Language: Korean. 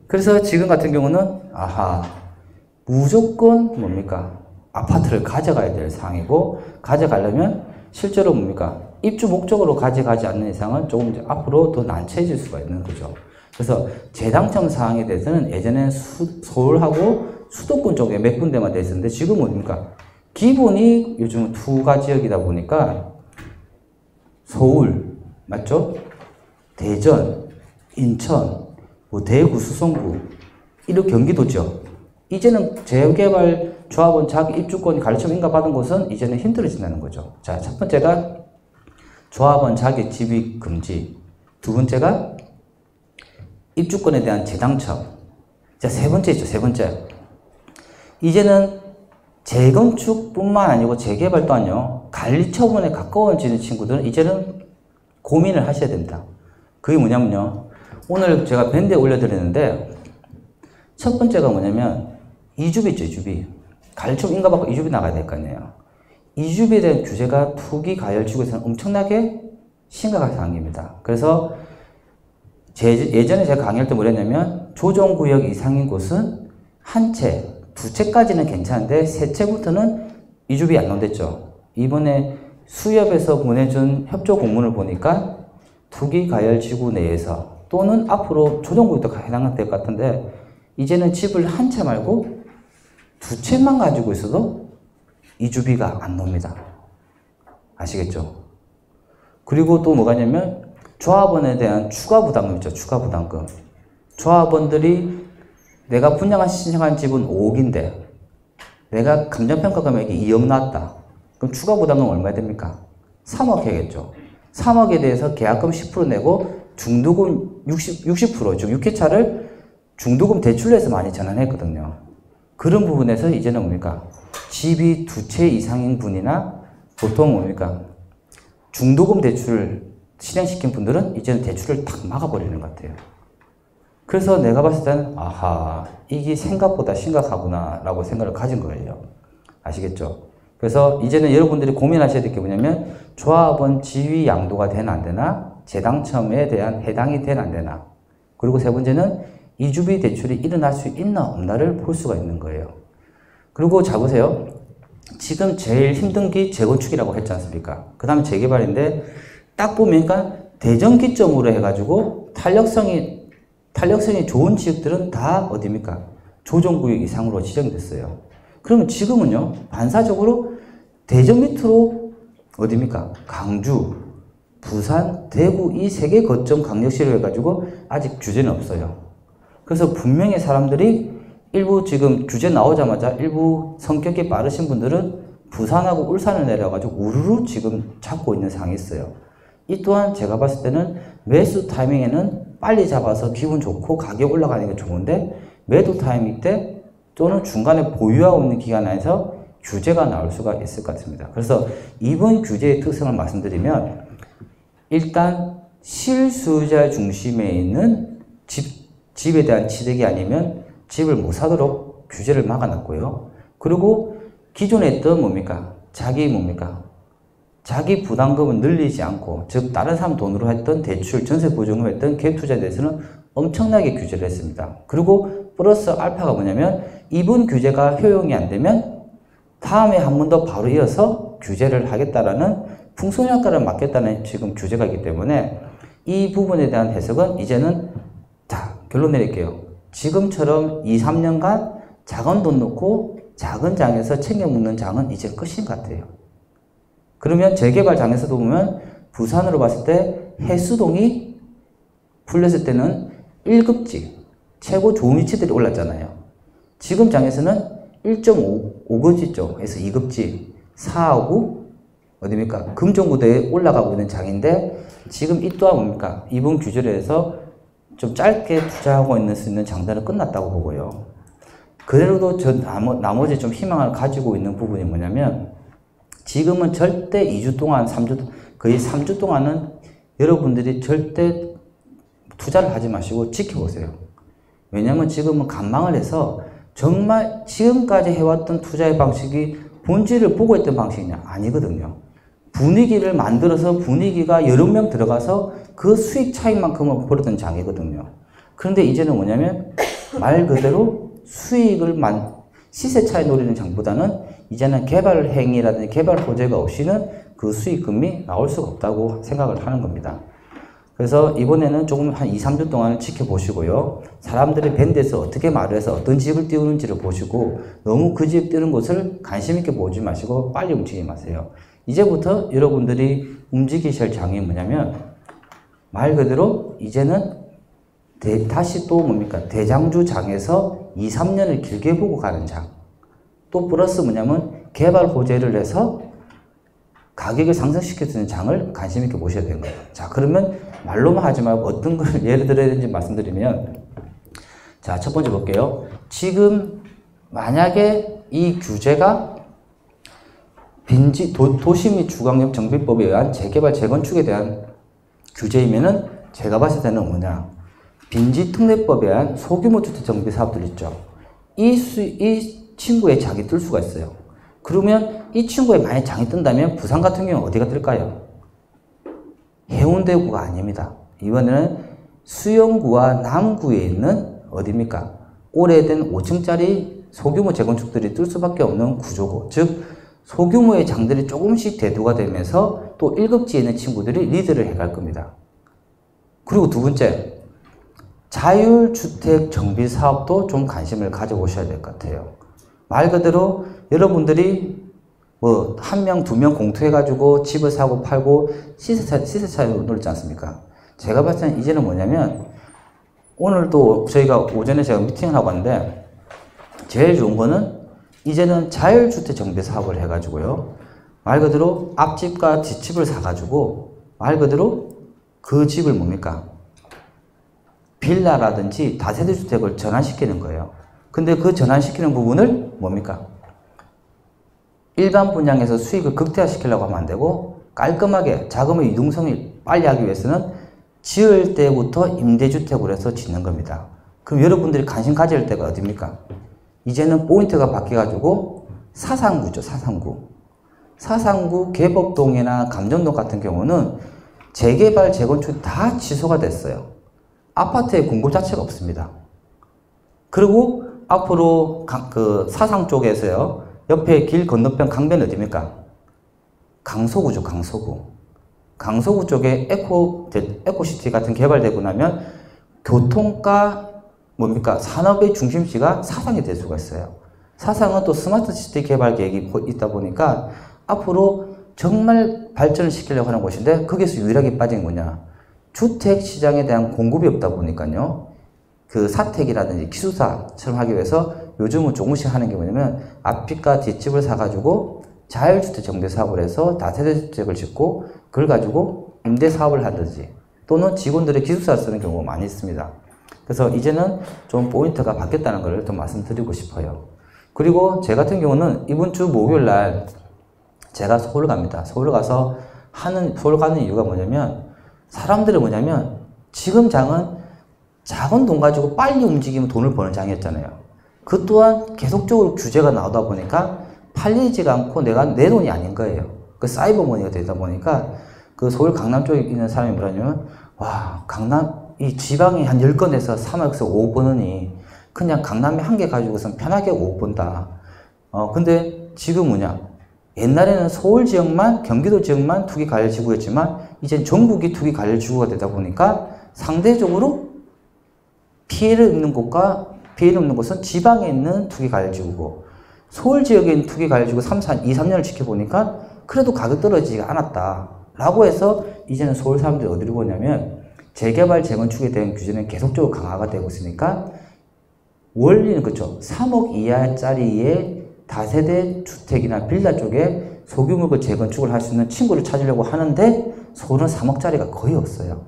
그래서 지금 같은 경우는 아하, 무조건 뭡니까? 아파트를 가져가야 될 상황이고, 가져가려면 실제로 뭡니까? 입주 목적으로 가져가지 않는 이상은 조금 이제 앞으로 더 난처해질 수가 있는 거죠. 그래서 재당첨 사항에 대해서는 예전에 서울하고 수도권 쪽에 몇 군데만 돼 있었는데, 지금 뭡니까? 기본이 요즘은 투가 지역이다 보니까 서울, 맞죠? 대전, 인천, 뭐 대구, 수성구, 이런 경기도 지역. 이제는 재개발 조합원 자기 입주권 가르침 인가받은 곳은 이제는 힘들어진다는 거죠. 자, 첫 번째가 조합원 자기 지위 금지. 두 번째가 입주권에 대한 재당첨. 자, 세 번째 있죠, 세 번째. 이제는 재건축뿐만 아니고 재개발 또한요, 관리 처분에 가까워지는 친구들은 이제는 고민을 하셔야 됩니다. 그게 뭐냐면요, 오늘 제가 밴드에 올려드렸는데, 첫 번째가 뭐냐면, 이주비 있죠, 이주비. 관리처분 인가받고 이주비 나가야 될 거 아니에요. 이주비에 대한 규제가 투기 가열지구에서는 엄청나게 심각한 사항입니다. 그래서 예전에 제가 강의할 때 뭐랬냐면, 조정구역 이상인 곳은 한 채, 두 채까지는 괜찮은데 세 채부터는 이주비 안 나온댔죠. 이번에 수협에서 보내준 협조 공문을 보니까 투기 가열지구 내에서 또는 앞으로 조정구역도 해당될 것 같은데, 이제는 집을 한 채 말고 두 채만 가지고 있어도 이주비가 안 나옵니다. 아시겠죠? 그리고 또 뭐가 있냐면 조합원에 대한 추가 부담금 있죠. 추가 부담금. 조합원들이 내가 분양한 신청한 집은 5억인데 내가 감정평가 금액이 2억 나왔다. 그럼 추가 부담금 얼마 됩니까? 3억 해야겠죠. 3억에 대해서 계약금 10% 내고 중도금 60%, 즉 6회차를 중도금 대출로 해서 많이 전환했거든요. 그런 부분에서 이제는 뭡니까? 집이 두 채 이상인 분이나 보통 뭡니까? 중도금 대출을 실행시킨 분들은 이제는 대출을 탁 막아버리는 것 같아요. 그래서 내가 봤을 때는 아하, 이게 생각보다 심각하구나 라고 생각을 가진 거예요. 아시겠죠? 그래서 이제는 여러분들이 고민하셔야 될 게 뭐냐면 조합원 지위 양도가 되나 안 되나, 재당첨에 대한 해당이 되나 안 되나, 그리고 세 번째는 이주비 대출이 일어날 수 있나 없나를 볼 수가 있는 거예요. 그리고 자 보세요. 지금 제일 힘든 게 재건축이라고 했지 않습니까? 그 다음에 재개발인데 딱 보니까 대전 기점으로 해가지고 탄력성이 좋은 지역들은 다 어디입니까? 조정구역 이상으로 지정됐어요. 그러면 지금은요, 반사적으로 대전 밑으로 어디입니까? 강주, 부산, 대구 이 세 개 거점 강력시로 해가지고 아직 규제는 없어요. 그래서 분명히 사람들이 일부 지금 규제 나오자마자 일부 성격이 빠르신 분들은 부산하고 울산을 내려가지고 우르르 지금 잡고 있는 상황이 있어요. 이 또한 제가 봤을 때는 매수 타이밍에는 빨리 잡아서 기분 좋고 가격 올라가는 게 좋은데, 매도 타이밍 때 또는 중간에 보유하고 있는 기간 안에서 규제가 나올 수가 있을 것 같습니다. 그래서 이번 규제의 특성을 말씀드리면, 일단 실수요자 중심에 있는 집에 대한 취득이 아니면 집을 못 사도록 규제를 막아놨고요. 그리고 기존에 있던 뭡니까? 자기 부담금은 늘리지 않고, 즉 다른 사람 돈으로 했던 대출, 전세 보증으로 했던 갭투자에 대해서는 엄청나게 규제를 했습니다. 그리고 플러스 알파가 뭐냐면 이번 규제가 효용이 안 되면 다음에 한 번 더 바로 이어서 규제를 하겠다라는 풍선효과를 막겠다는 지금 규제가 있기 때문에 이 부분에 대한 해석은 이제는 자, 결론 내릴게요. 지금처럼 2, 3년간 작은 돈 넣고 작은 장에서 챙겨 먹는 장은 이제 끝인 것 같아요. 그러면 재개발 장에서도 보면 부산으로 봤을 때 해수동이 풀렸을 때는 1급지, 최고 좋은 위치들이 올랐잖아요. 지금 장에서는 1.5급지죠. 해서 2급지, 4하고 어디입니까? 금정구대에 올라가고 있는 장인데, 지금 이 또한 뭡니까? 이번 규제를 해서 좀 짧게 투자하고 있는 수 있는 장단은 끝났다고 보고요. 그래도 나머지 좀 희망을 가지고 있는 부분이 뭐냐면, 지금은 절대 2주 동안, 거의 3주 동안은 여러분들이 절대 투자를 하지 마시고 지켜보세요. 왜냐면 지금은 관망을 해서 정말 지금까지 해왔던 투자의 방식이 본질을 보고 있던 방식이냐? 아니거든요. 분위기를 만들어서 분위기가 여러 명 들어가서 그 수익 차익만큼을 벌었던 장이거든요. 그런데 이제는 뭐냐면 말 그대로 시세 차이 노리는 장보다는 이제는 개발 행위라든지 개발 호재가 없이는 그 수익금이 나올 수가 없다고 생각을 하는 겁니다. 그래서 이번에는 조금 한 2, 3주 동안 지켜보시고요. 사람들이 밴드에서 어떻게 말을 해서 어떤 집을 띄우는지를 보시고 너무 그 집 띄우는 곳을 관심 있게 보지 마시고 빨리 움직이지 마세요. 이제부터 여러분들이 움직이실 장이 뭐냐면 말 그대로 이제는 다시 또 뭡니까? 대장주 장에서 2, 3년을 길게 보고 가는 장. 또 플러스 뭐냐면 개발 호재를 내서 가격을 상승시킬 수 있는 장을 관심 있게 보셔야 되는 거예요. 자, 그러면 말로만 하지 말고 어떤 걸 예를 들어야 되는지 말씀드리면, 자, 첫 번째 볼게요. 지금 만약에 이 규제가 도시 및 주거환경 정비법에 의한 재개발 재건축에 대한 규제이면은 제가 봤을 때는 뭐냐, 빈지특례법에 의한 소규모 주택 정비 사업들 있죠. 이 친구의 장이 뜰 수가 있어요. 그러면 이 친구에 만약 장이 뜬다면 부산 같은 경우는 어디가 뜰까요? 해운대구가 아닙니다. 이번에는 수영구와 남구에 있는 어디입니까? 오래된 5층짜리 소규모 재건축들이 뜰 수밖에 없는 구조고, 즉 소규모의 장들이 조금씩 대두가 되면서 또 1급지에 있는 친구들이 리드를 해갈 겁니다. 그리고 두 번째, 자율주택 정비 사업도 좀 관심을 가져보셔야 될 것 같아요. 말 그대로 여러분들이 뭐 한 명, 두 명 공투해가지고 집을 사고 팔고 시세 차이로 놀지 않습니까? 제가 봤을 때는 이제는 뭐냐면, 오늘도 저희가 오전에 제가 미팅을 하고 왔는데 제일 좋은 거는 이제는 자율주택 정비 사업을 해가지고요, 말 그대로 앞집과 뒷집을 사가지고 말 그대로 그 집을 뭡니까? 빌라라든지 다세대 주택을 전환시키는 거예요. 근데 그 전환시키는 부분을 뭡니까? 일반 분양에서 수익을 극대화시키려고 하면 안 되고 깔끔하게 자금의 유동성을 빨리 하기 위해서는 지을 때부터 임대주택으로 해서 짓는 겁니다. 그럼 여러분들이 관심 가질 때가 어디입니까? 이제는 포인트가 바뀌어가지고 사상구죠. 사상구 개법동이나 감정동 같은 경우는 재개발, 재건축 다 취소가 됐어요. 아파트의 공급 자체가 없습니다. 그리고 앞으로 그 사상 쪽에서요, 옆에 길 건너편 강변이 어디입니까? 강서구죠. 강서구 쪽에 에코시티 같은 개발되고 나면 교통과 뭡니까? 산업의 중심지가 사상이 될 수가 있어요. 사상은 또 스마트시티 개발 계획이 있다 보니까 앞으로 정말 발전을 시키려고 하는 곳인데, 거기서 유일하게 빠진 게 뭐냐? 주택 시장에 대한 공급이 없다 보니까요, 그 사택이라든지 기숙사처럼 하기 위해서 요즘은 조금씩 하는 게 뭐냐면 앞집과 뒷집을 사가지고 자율주택 정비 사업을 해서 다세대 주택을 짓고 그걸 가지고 임대 사업을 하든지 또는 직원들의 기숙사를 쓰는 경우가 많이 있습니다. 그래서 이제는 좀 포인트가 바뀌었다는 걸 좀 말씀드리고 싶어요. 그리고 제 같은 경우는 이번 주 목요일 날 제가 서울 갑니다. 서울 가는 이유가 뭐냐면, 사람들은 뭐냐면 지금 장은 작은 돈 가지고 빨리 움직이면 돈을 버는 장이었잖아요. 그 또한 계속적으로 규제가 나오다 보니까 팔리지가 않고 내 돈이 아닌 거예요. 그 사이버머니가 되다 보니까 그 서울 강남 쪽에 있는 사람이 뭐라냐면, 와, 이 지방이 한 10건에서 3억에서 5억 버느니 그냥 강남에 한 개 가지고선 편하게 5억 번다. 근데 지금 뭐냐? 옛날에는 서울 지역만, 경기도 지역만 투기 관련 지구였지만 이제 전국이 투기 관련 지구가 되다 보니까 상대적으로 피해를 입는 곳은 지방에 있는 투기 관련 지구고, 서울 지역에 있는 투기 관련 지구 2, 3년을 지켜보니까 그래도 가격 떨어지지가 않았다 라고 해서 이제는 서울 사람들이 어디로 보냐면, 재개발, 재건축에 대한 규제는 계속적으로 강화가 되고 있으니까 원리는 그렇죠. 3억 이하짜리의 다세대 주택이나 빌라 쪽에 소규모 재건축을 할 수 있는 친구를 찾으려고 하는데 서울은 3억짜리가 거의 없어요.